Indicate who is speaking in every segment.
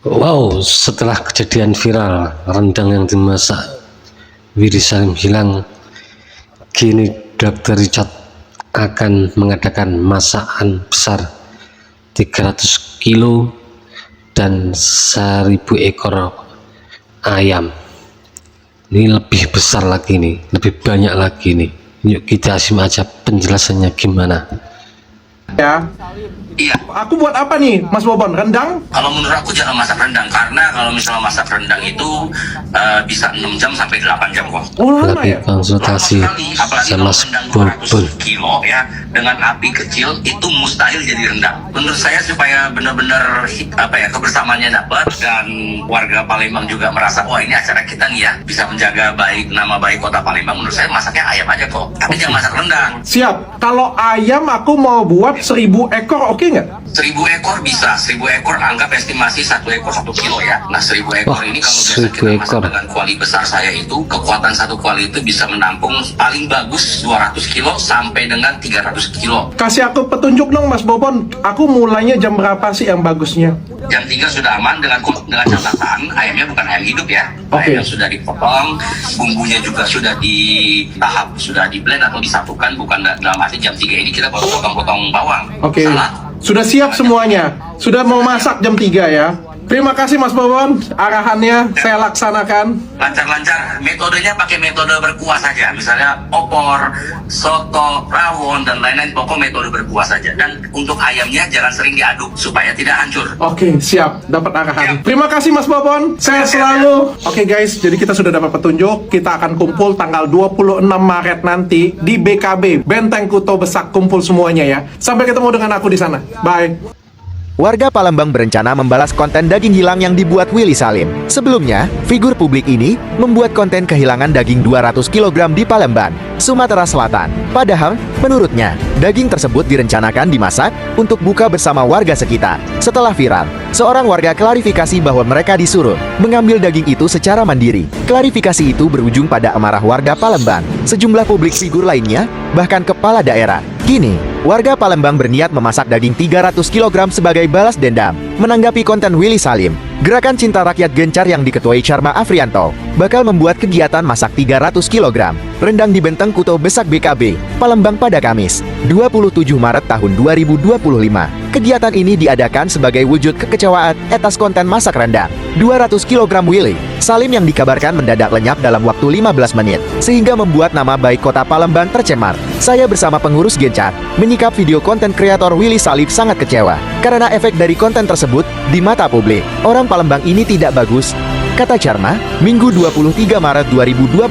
Speaker 1: Wow, setelah kejadian viral rendang yang dimasak Willy Salim hilang, kini Dr. Richard akan mengadakan masakan besar 300 kilo dan 1000 ekor ayam. Ini lebih besar lagi nih, lebih banyak lagi nih. Yuk kita simak aja penjelasannya gimana.
Speaker 2: Ya,
Speaker 3: Iya,
Speaker 2: aku buat apa nih, Mas Bobon? Rendang?
Speaker 3: kalau menurut aku jangan masak rendang karena kalau misalnya masak rendang itu bisa 6 jam sampai 8 jam kok.
Speaker 2: Oh, lama
Speaker 1: Lagi
Speaker 2: ya?
Speaker 1: konsultasi
Speaker 3: Apalagi
Speaker 1: sama
Speaker 3: kalau
Speaker 1: Mas
Speaker 3: rendang
Speaker 1: Bobon.
Speaker 3: 200 kilo ya dengan api kecil itu mustahil jadi rendang. Menurut saya supaya benar-benar kebersamaannya dapat dan warga Palembang juga merasa wah ini acara kita nih ya bisa menjaga baik nama baik kota Palembang. Menurut saya masaknya ayam aja kok, tapi jangan masak rendang.
Speaker 2: Siap. Kalau ayam aku mau buat 1000 ekor, oke nggak?
Speaker 3: 1000 ekor bisa, 1000 ekor anggap estimasi 1 ekor 1 kilo ya. Nah 1000 ekor
Speaker 1: Wah,
Speaker 3: ini kalau biasa
Speaker 1: 1000
Speaker 3: kita masak
Speaker 1: ekor.
Speaker 3: dengan kuali besar saya itu kekuatan satu kuali itu bisa menampung paling bagus 200 kilo sampai dengan 300 kilo.
Speaker 2: Kasih aku petunjuk dong, Mas Bobon. Aku mulainya jam berapa sih yang bagusnya?
Speaker 3: Jam 3 sudah aman dengan catatan ayamnya bukan ayam hidup ya.
Speaker 2: Oke.
Speaker 3: Ayam yang sudah dipotong, bumbunya juga sudah sudah di blend atau disatukan, bukan dalam arti jam 3 ini kita baru potong-potong bawang.
Speaker 2: Oke.
Speaker 3: Salah.
Speaker 2: Sudah siap semuanya. Sudah mau masak jam 3 ya. Terima kasih Mas Bobon. Arahannya saya laksanakan.
Speaker 3: Lancar-lancar, metodenya pakai metode berkuah saja, misalnya opor, soto, rawon, dan lain-lain, pokok metode berkuah saja. Dan untuk ayamnya jangan sering diaduk supaya tidak hancur.
Speaker 2: Oke, siap. Dapat arahan. Terima kasih Mas Bobon. Saya selalu. Oke guys, jadi kita sudah dapat petunjuk. Kita akan kumpul tanggal 26 Maret nanti di BKB, Benteng Kuto Besak. Kumpul semuanya ya. Sampai ketemu dengan aku di sana. Bye.
Speaker 4: Warga Palembang berencana membalas konten daging hilang yang dibuat Willy Salim. Sebelumnya, figur publik ini membuat konten kehilangan daging 200 kg di Palembang, Sumatera Selatan. Padahal, menurutnya, daging tersebut direncanakan dimasak untuk buka bersama warga sekitar. Setelah viral, seorang warga klarifikasi bahwa mereka disuruh mengambil daging itu secara mandiri. Klarifikasi itu berujung pada amarah warga Palembang, sejumlah publik figur lainnya, bahkan kepala daerah. Kini, warga Palembang berniat memasak daging 300 kg sebagai balas dendam. Menanggapi konten Willy Salim, Gerakan Cinta Rakyat Gencar yang diketuai Charma Afrianto bakal membuat kegiatan masak 300 kg rendang di Benteng Kuto Besak BKB, Palembang pada Kamis, 27 Maret tahun 2025. Kegiatan ini diadakan sebagai wujud kekecewaan atas konten masak rendang 200 kg Willy Salim yang dikabarkan mendadak lenyap dalam waktu 15 menit, sehingga membuat nama baik kota Palembang tercemar. Saya bersama pengurus Gencar menyikap video konten kreator Willy Salim sangat kecewa karena efek dari konten tersebut di mata publik. Orang Palembang ini tidak bagus, kata Charma, Minggu 23 Maret 2025.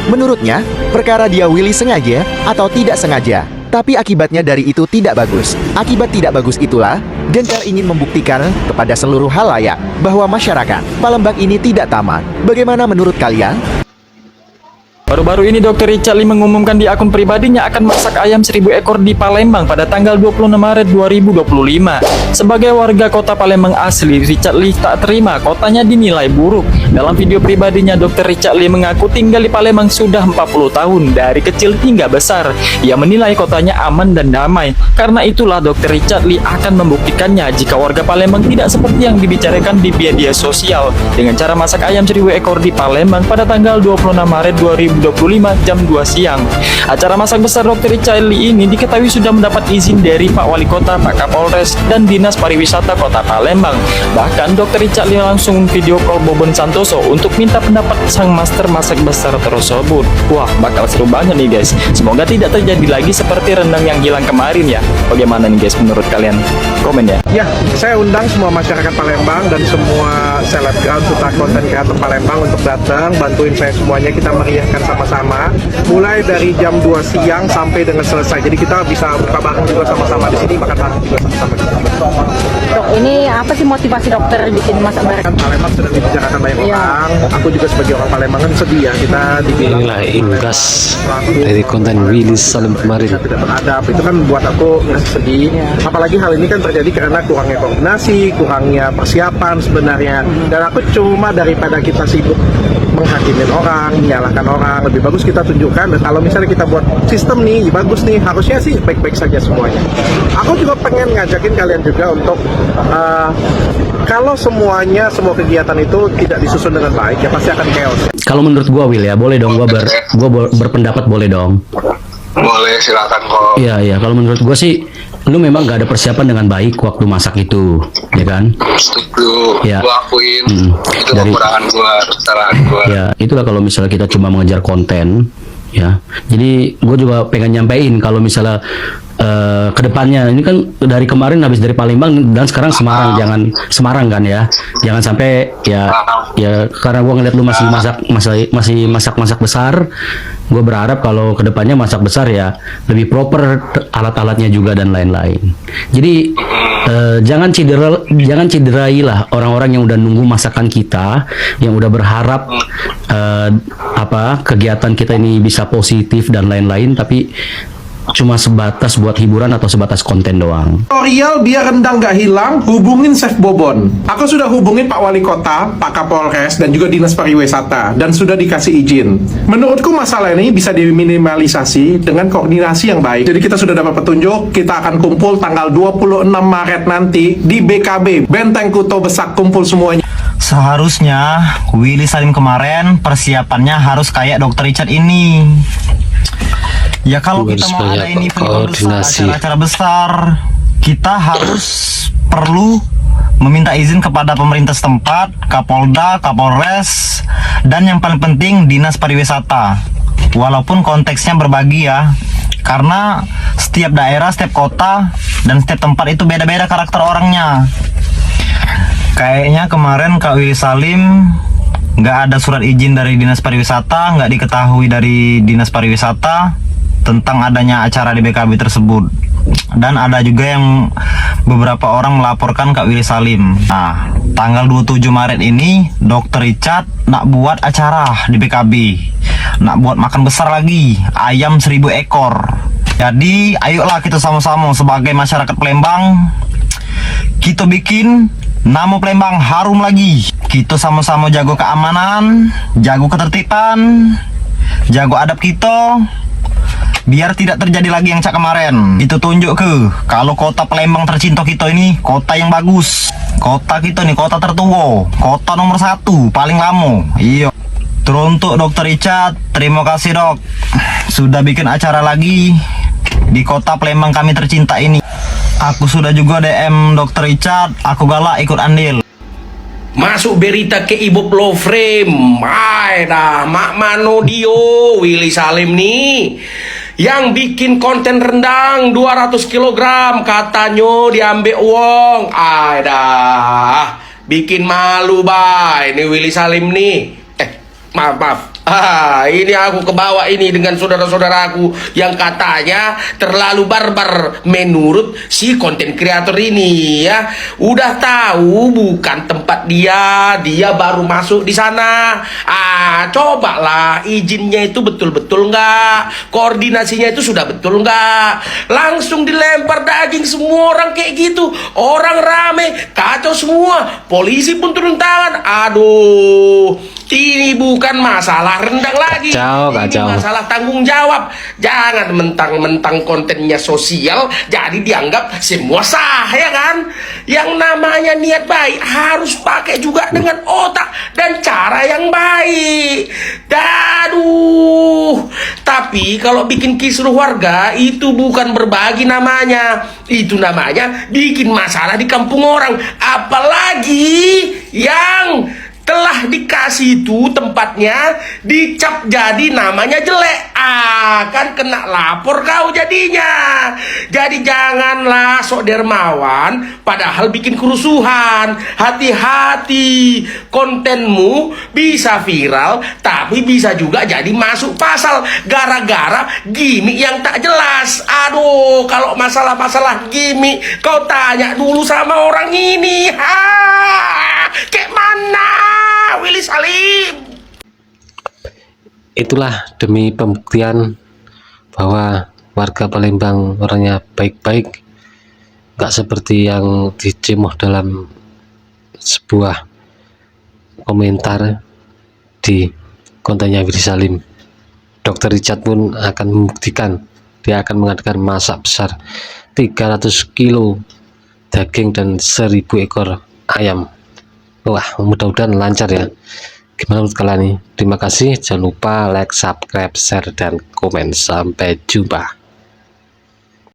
Speaker 4: Menurutnya, perkara dia Willy sengaja atau tidak sengaja, tapi akibatnya dari itu tidak bagus. Akibat tidak bagus itulah, Gencar ingin membuktikan kepada seluruh halayak bahwa masyarakat Palembang ini tidak tamat. Bagaimana menurut kalian?
Speaker 5: Baru-baru ini Dr. Richard Lee mengumumkan di akun pribadinya akan masak ayam 1000 ekor di Palembang pada tanggal 26 Maret 2025. Sebagai warga kota Palembang asli, Richard Lee tak terima kotanya dinilai buruk. Dalam video pribadinya, Dr. Richard Lee mengaku tinggal di Palembang sudah 40 tahun, dari kecil hingga besar. Ia menilai kotanya aman dan damai. Karena itulah Dr. Richard Lee akan membuktikannya jika warga Palembang tidak seperti yang dibicarakan di media sosial dengan cara masak ayam 1000 ekor di Palembang pada tanggal 26 Maret 2025 jam 2 siang. Acara masak besar Dr. Richard Lee ini diketahui sudah mendapat izin dari Pak Wali Kota, Pak Kapolres, dan Dinas Pariwisata Kota Palembang. Bahkan Dr. Richard Lee langsung video call Bobon Santoso untuk minta pendapat sang master masak besar tersebut. Wah, bakal seru banget nih guys. Semoga tidak terjadi lagi seperti rendang yang hilang kemarin ya. Bagaimana nih guys menurut kalian? Komen ya.
Speaker 2: Ya, saya undang semua masyarakat Palembang dan semua selebgram serta konten kreator Palembang untuk datang, bantuin saya semuanya. Kita meriahkan sama-sama, mulai dari jam 2 siang sampai dengan selesai. Jadi kita bisa buka bareng juga sama-sama di sini, makan bareng juga sama-sama.
Speaker 6: Dok, ini apa sih motivasi dokter bikin masak bareng?
Speaker 2: Kan Palembang sedang dibicarakan banyak orang. Aku juga sebagai orang Palembang kan sedih ya, kita dibilang
Speaker 1: Inilah imbas dari konten Willy Salim kemarin.
Speaker 2: tidak beradab. Itu kan buat aku masih sedih. Apalagi hal ini kan terjadi karena kurangnya koordinasi, kurangnya persiapan sebenarnya. Dan aku cuma daripada kita sibuk menghakimin orang, menyalahkan orang. Lebih bagus kita tunjukkan, kalau misalnya kita buat sistem nih bagus nih, harusnya sih baik-baik saja semuanya. Aku juga pengen ngajakin kalian juga untuk kalau semua kegiatan itu tidak disusun dengan baik, ya pasti akan chaos.
Speaker 7: Kalau menurut gua Will ya, boleh dong gua berpendapat, boleh dong.
Speaker 8: Boleh, silakan kok.
Speaker 7: Iya, kalau menurut gua sih lu memang gak ada persiapan dengan baik waktu masak itu, ya kan?
Speaker 8: Setuju,
Speaker 7: Ya.
Speaker 8: gua akuin itu
Speaker 7: Dari-
Speaker 8: kekurangan gua, kesalahan gua.
Speaker 7: Ya, itulah kalau misalnya kita cuma mengejar konten, ya. Jadi gue juga pengen nyampein kalau misalnya kedepannya ini kan dari kemarin habis dari Palembang dan sekarang Semarang kan ya, jangan sampai ya karena gue ngeliat lu masih masak besar, gue berharap kalau kedepannya masak besar ya lebih proper alat-alatnya juga dan lain-lain. Jadi jangan cederai lah orang-orang yang udah nunggu masakan kita, yang udah berharap kegiatan kita ini bisa positif dan lain-lain, tapi cuma sebatas buat hiburan atau sebatas konten doang.
Speaker 2: Tutorial biar rendang nggak hilang, hubungin Chef Bobon. Aku sudah hubungin Pak Wali Kota, Pak Kapolres, dan juga Dinas Pariwisata, dan sudah dikasih izin. Menurutku masalah ini bisa diminimalisasi dengan koordinasi yang baik. Jadi kita sudah dapat petunjuk, kita akan kumpul tanggal 26 Maret nanti di BKB, Benteng Kuto Besak, kumpul semuanya.
Speaker 9: Seharusnya Willy Salim kemarin persiapannya harus kayak Dr. Richard ini. Ya kalau kita mau ada ini acara besar, kita harus perlu meminta izin kepada pemerintah setempat, Kapolda, Kapolres, dan yang paling penting Dinas Pariwisata. Walaupun konteksnya berbagi ya, karena setiap daerah, setiap kota, dan setiap tempat itu beda-beda karakter orangnya. Kayaknya kemarin Kak Willy Salim nggak ada surat izin dari Dinas Pariwisata, nggak diketahui dari Dinas Pariwisata tentang adanya acara di BKB tersebut. Dan ada juga yang beberapa orang melaporkan Kak Willy Salim. Nah, tanggal 27 Maret ini Dr. Richard nak buat acara di BKB, nak buat makan besar lagi, ayam 1000 ekor. Jadi ayolah kita sama-sama sebagai masyarakat Palembang, kita bikin nama Palembang harum lagi. Kita sama-sama jago keamanan, jago ketertiban, jago adab kita, biar tidak terjadi lagi yang cak kemarin. Itu tunjuk kalau kota Palembang tercinta kita ini kota yang bagus. Kota kita nih kota tertua, kota nomor 1 paling lama. Iya. Teruntuk Dr. Richard, terima kasih dok, sudah bikin acara lagi di kota Palembang kami tercinta ini. Aku sudah juga DM Dr. Richard, aku galak ikut andil.
Speaker 10: Masuk berita ke Ibu Blow Frame. Hai dah, Mak Mano Dio, Willy Salim nih yang bikin konten rendang 200 kg katanya diambil uang. Hai dah, bikin malu bay ini Willy Salim nih. Maaf. Ini aku kebawa ini dengan saudara-saudaraku yang katanya terlalu barbar menurut si konten kreator ini ya. Udah tahu bukan tempat dia baru masuk di sana. Cobalah izinnya itu betul-betul nggak, koordinasinya itu sudah betul nggak. Langsung dilempar daging semua orang kayak gitu, orang rame kacau semua, polisi pun turun tangan. Aduh, ini bukan masalah rendang lagi. Ini masalah tanggung jawab. Jangan mentang-mentang kontennya sosial jadi dianggap semua sah, ya kan? Yang namanya niat baik harus pakai juga dengan otak dan cara yang baik. Aduh, tapi kalau bikin kisruh warga itu bukan berbagi namanya. Itu namanya bikin masalah di kampung orang. Apalagi yang telah dikasih itu tempatnya dicap jadi namanya jelek, akan kena lapor kau jadinya. Jadi janganlah sok dermawan padahal bikin kerusuhan. Hati-hati, kontenmu bisa viral tapi bisa juga jadi masuk pasal gara-gara gimmick yang tak jelas. Aduh, kalau masalah-masalah gimmick kau tanya dulu sama orang ini. Kayak mana Willy Salim?
Speaker 1: Itulah demi pembuktian bahwa warga Palembang orangnya baik-baik, gak seperti yang dicemoh dalam sebuah komentar di kontennya Willy Salim. Dr. Richard pun akan membuktikan dia akan mengadakan masak besar 300 kilo daging dan 1000 ekor ayam. Wah, mudah-mudahan lancar ya. Gimana menurut kalian nih? Terima kasih, jangan lupa like, subscribe, share, dan komen. Sampai jumpa.